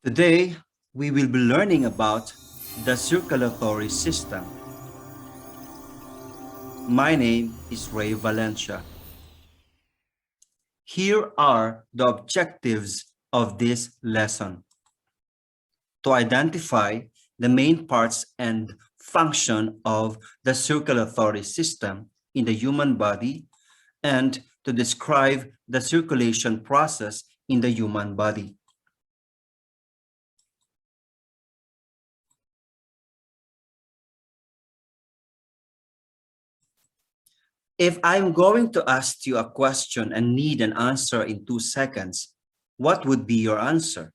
Today, we will be learning about the circulatory system. My name is Ray Valencia. Here are the objectives of this lesson: to identify the main parts and function of the circulatory system in the human body, and to describe the circulation process in the human body. If I'm going to ask you a question and need an answer in 2 seconds, what would be your answer?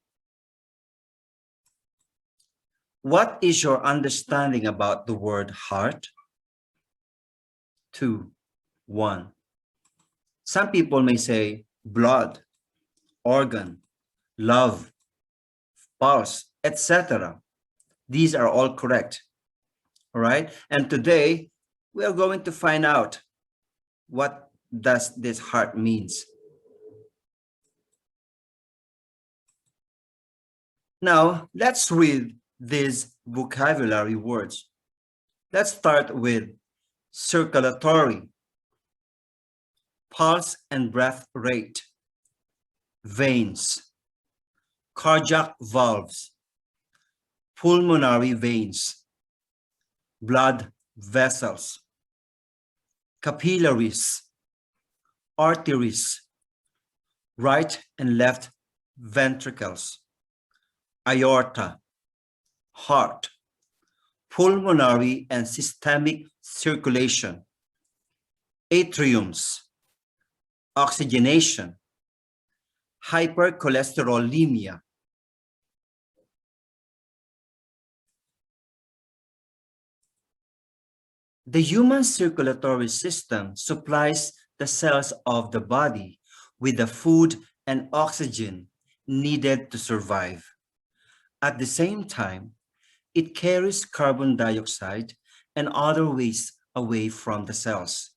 What is your understanding about the word heart? 2, 1. Some people may say blood, organ, love, pulse, etc. These are all correct. All right. And today we are going to find out what does this heart means. Now let's read these vocabulary words. Let's start with circulatory, pulse and breath rate, veins, cardiac valves, pulmonary veins, blood vessels, capillaries, arteries, right and left ventricles, aorta, heart, pulmonary and systemic circulation, atriums, oxygenation, hypercholesterolemia. The human circulatory system supplies the cells of the body with the food and oxygen needed to survive. At the same time, it carries carbon dioxide and other waste away from the cells.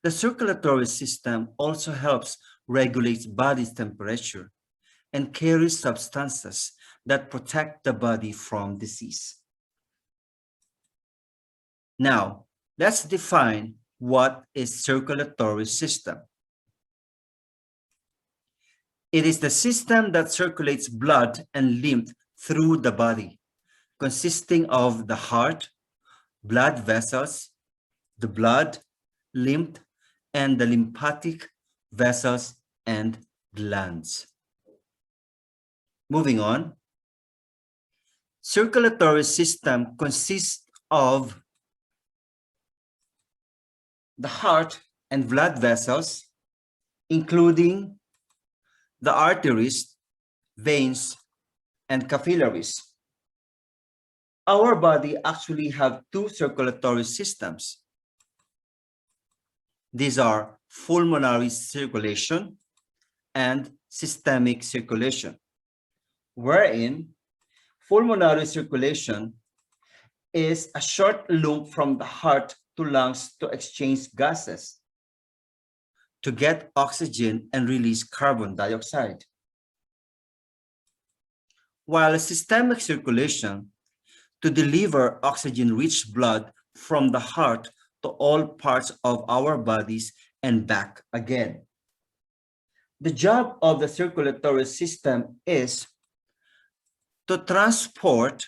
The circulatory system also helps regulate body's temperature and carries substances that protect the body from disease. Now, let's define what is circulatory system. It is the system that circulates blood and lymph through the body, consisting of the heart, blood vessels, the blood, lymph, and the lymphatic vessels and glands. Moving on, circulatory system consists of the heart and blood vessels, including the arteries, veins, and capillaries. Our body actually have two circulatory systems. These are pulmonary circulation and systemic circulation, wherein pulmonary circulation is a short loop from the heart to lungs to exchange gases, to get oxygen and release carbon dioxide. While systemic circulation, to deliver oxygen-rich blood from the heart to all parts of our bodies and back again. The job of the circulatory system is to transport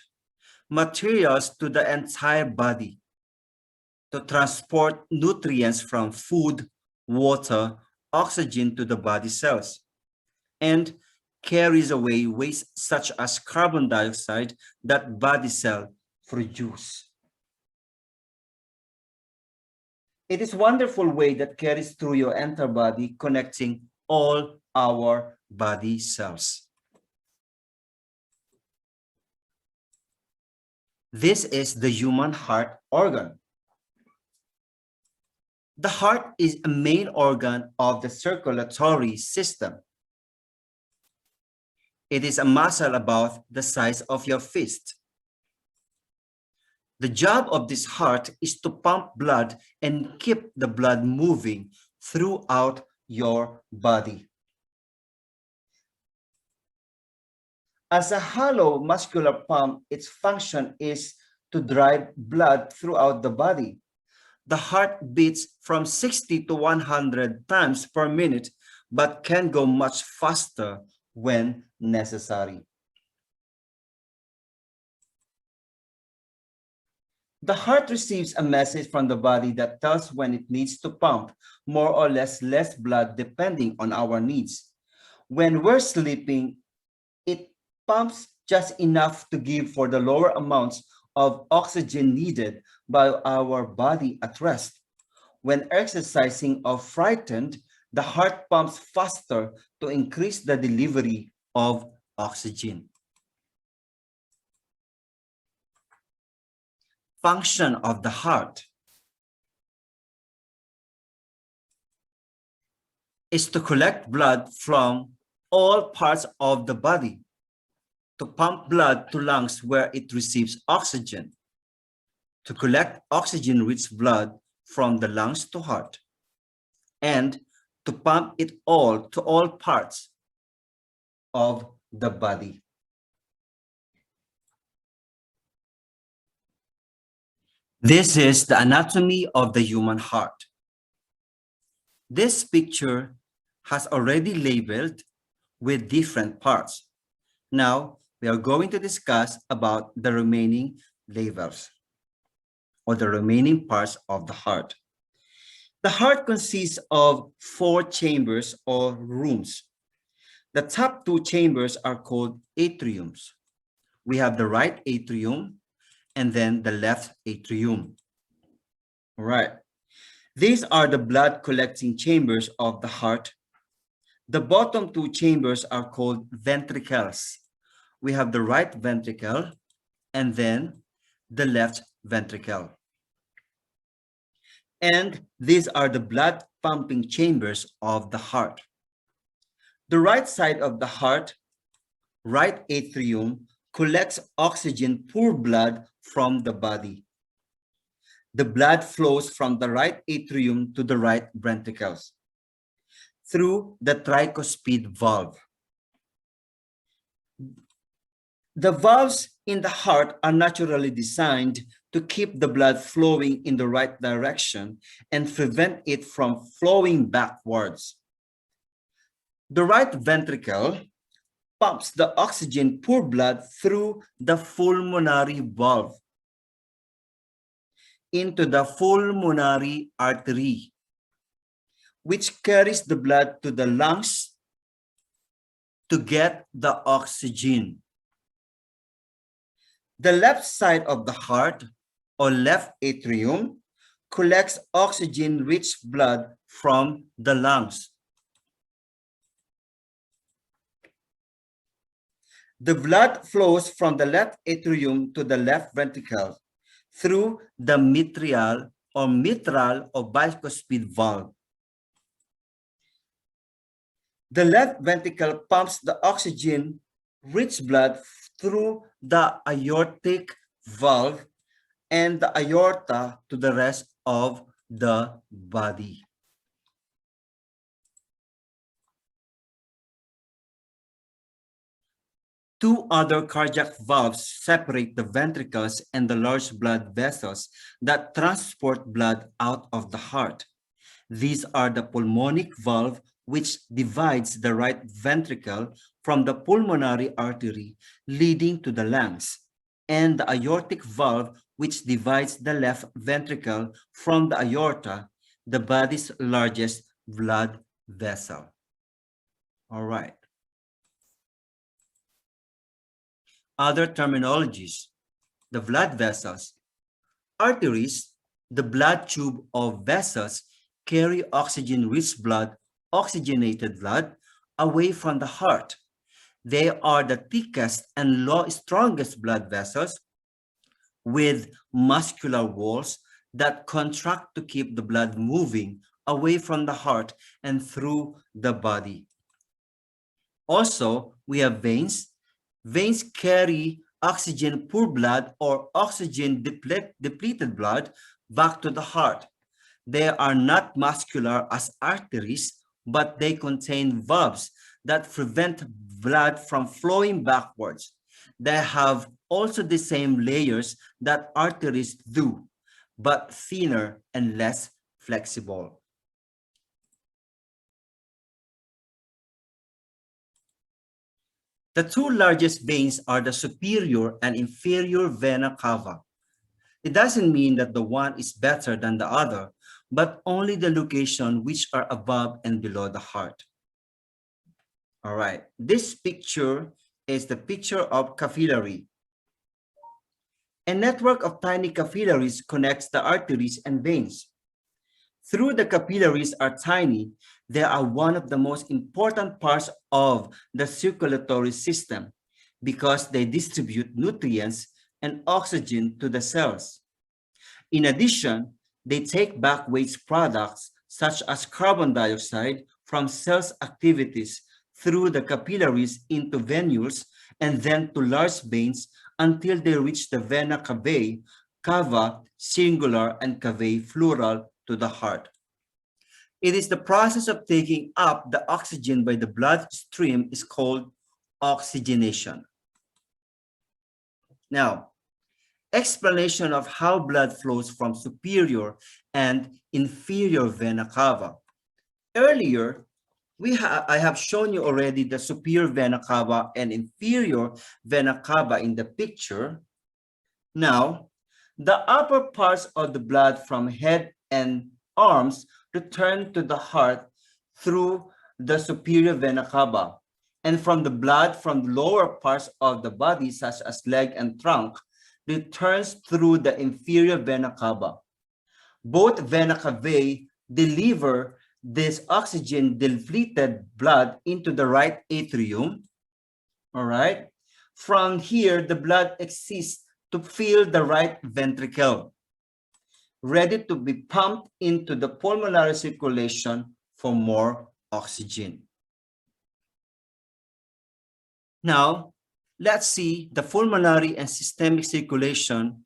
materials to the entire body, to transport nutrients from food, water, oxygen to the body cells, and carries away waste such as carbon dioxide that body cells produce. It is a wonderful way that carries through your entire body, connecting all our body cells. This is the human heart organ. The heart is a main organ of the circulatory system. It is a muscle about the size of your fist. The job of this heart is to pump blood and keep the blood moving throughout your body. As a hollow muscular pump, its function is to drive blood throughout the body. The heart beats from 60 to 100 times per minute, but can go much faster when necessary. The heart receives a message from the body that tells when it needs to pump more or less blood depending on our needs. When we're sleeping, it pumps just enough to give for the lower amounts of oxygen needed by our body at rest. When exercising or frightened, the heart pumps faster to increase the delivery of oxygen. Function of the heart is to collect blood from all parts of the body, to pump blood to lungs where it receives oxygen, to collect oxygen-rich blood from the lungs to heart, and to pump it all to all parts of the body. This is the anatomy of the human heart. This picture has already labeled with different parts. Now, we are going to discuss about the remaining labels or the remaining parts of the heart. The heart consists of 4 chambers or rooms. The top 2 chambers are called atriums. We have the right atrium and then the left atrium. All right. These are the blood collecting chambers of the heart. The bottom 2 chambers are called ventricles. We have the right ventricle and then the left ventricle. And these are the blood pumping chambers of the heart. The right side of the heart, right atrium, collects oxygen, poor blood from the body. The blood flows from the right atrium to the right ventricles through the tricuspid valve. The valves in the heart are naturally designed to keep the blood flowing in the right direction and prevent it from flowing backwards. The right ventricle pumps the oxygen poor blood through the pulmonary valve into the pulmonary artery, which carries the blood to the lungs to get the oxygen. The left side of the heart, or left atrium, collects oxygen-rich blood from the lungs. The blood flows from the left atrium to the left ventricle through the mitral or bicuspid valve. The left ventricle pumps the oxygen-rich blood through the aortic valve and the aorta to the rest of the body. Two other cardiac valves separate the ventricles and the large blood vessels that transport blood out of the heart. These are the pulmonic valve, which divides the right ventricle from the pulmonary artery leading to the lungs, and the aortic valve, which divides the left ventricle from the aorta, the body's largest blood vessel. All right. Other terminologies: the blood vessels. Arteries, the blood tube of vessels, carry oxygen-rich blood, oxygenated blood, away from the heart. They are the thickest and strongest blood vessels with muscular walls that contract to keep the blood moving away from the heart and through the body. Also, we have veins. Veins carry oxygen-poor blood or oxygen-depleted blood back to the heart. They are not muscular as arteries, but they contain valves that prevent blood from flowing backwards. They have also the same layers that arteries do, but thinner and less flexible. The two largest veins are the superior and inferior vena cava. It doesn't mean that the one is better than the other, but only the location which are above and below the heart. All right, this picture is the picture of capillary. A network of tiny capillaries connects the arteries and veins. Through the capillaries are tiny, they are one of the most important parts of the circulatory system because they distribute nutrients and oxygen to the cells. In addition, they take back waste products such as carbon dioxide from cells' activities through the capillaries into venules and then to large veins until they reach the vena cavae, cava, singular, and cavae, plural, to the heart. It is the process of taking up the oxygen by the bloodstream is called oxygenation. Now, explanation of how blood flows from superior and inferior vena cava. Earlier, I have shown you already the superior vena cava and inferior vena cava in the picture. Now, the upper parts of the blood from head and arms return to the heart through the superior vena cava, and from the blood from the lower parts of the body, such as leg and trunk, returns through the inferior vena cava. Both vena cavae deliver this oxygen depleted blood into the right atrium. All right. From here, the blood exists to fill the right ventricle, ready to be pumped into the pulmonary circulation for more oxygen. Now, let's see the pulmonary and systemic circulation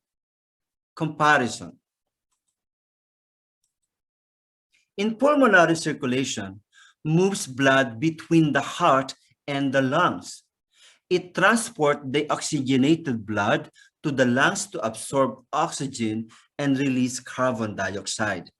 comparison. In pulmonary circulation, moves blood between the heart and the lungs. It transports the oxygenated blood to the lungs to absorb oxygen and release carbon dioxide,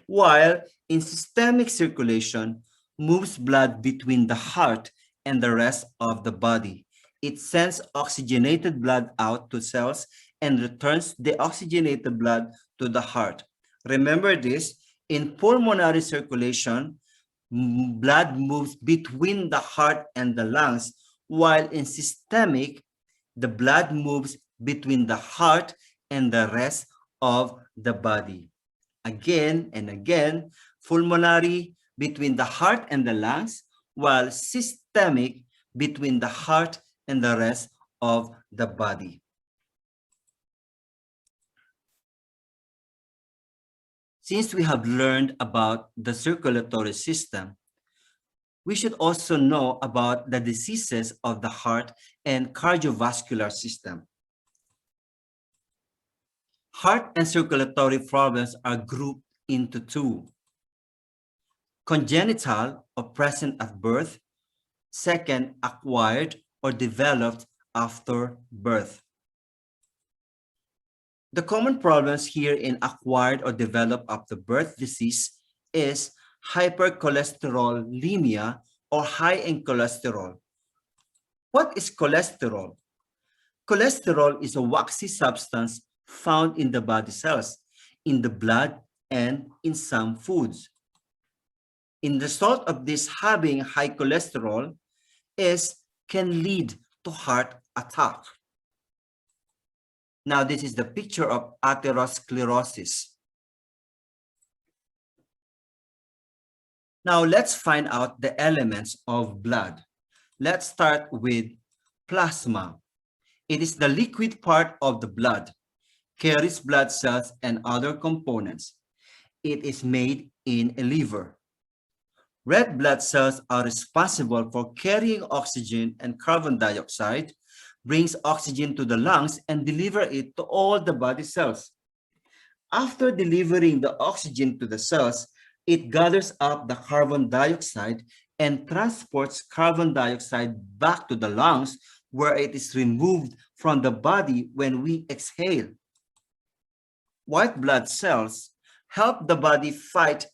while in systemic circulation, moves blood between the heart and the rest of the body. It sends oxygenated blood out to cells and returns the oxygenated blood to the heart. Remember this, in pulmonary circulation, blood moves between the heart and the lungs, while in systemic, the blood moves between the heart and the rest of the body. Again and again, pulmonary between the heart and the lungs, while systemic between the heart and the rest of the body. Since we have learned about the circulatory system, we should also know about the diseases of the heart and cardiovascular system. Heart and circulatory problems are grouped into two: congenital or present at birth, second, acquired or developed after birth. The common problems here in acquired or developed after birth disease is hypercholesterolemia or high in cholesterol. What is cholesterol? Cholesterol is a waxy substance found in the body cells, in the blood, and in some foods. In the result of this, having high cholesterol can lead to heart attack. Now, this is the picture of atherosclerosis. Now, let's find out the elements of blood. Let's start with plasma. It is the liquid part of the blood, carries blood cells and other components. It is made in a liver. Red blood cells are responsible for carrying oxygen and carbon dioxide, brings oxygen to the lungs, and deliver it to all the body cells. After delivering the oxygen to the cells, it gathers up the carbon dioxide and transports carbon dioxide back to the lungs where it is removed from the body when we exhale. White blood cells help the body fight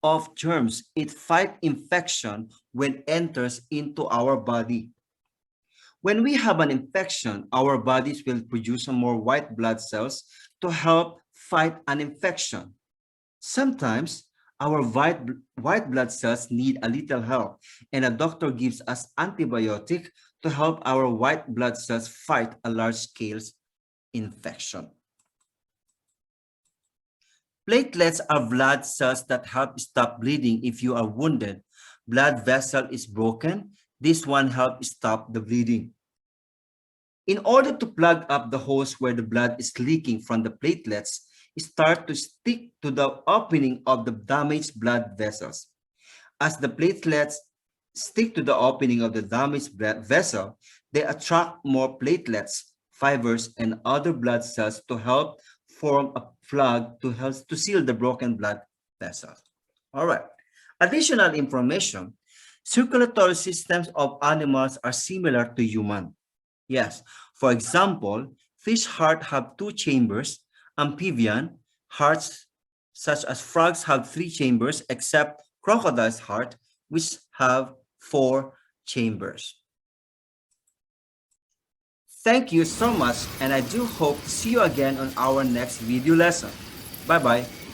off germs. It fights infection when it enters into our body. When we have an infection, our bodies will produce more white blood cells to help fight an infection. Sometimes our white blood cells need a little help, and a doctor gives us antibiotic to help our white blood cells fight a large-scale infection. Platelets are blood cells that help stop bleeding if you are wounded. Blood vessel is broken. This one helps stop the bleeding. In order to plug up the holes where the blood is leaking from the platelets, start to stick to the opening of the damaged blood vessels. As the platelets stick to the opening of the damaged blood vessel, they attract more platelets, fibers, and other blood cells to help form a plug to seal the broken blood vessels. All right. Additional information. Circulatory systems of animals are similar to human. Yes. For example, fish heart have 2 chambers. Amphibian hearts, such as frogs, have 3 chambers, except crocodile's heart, which have 4 chambers. Thank you so much, and I do hope to see you again on our next video lesson. Bye-bye.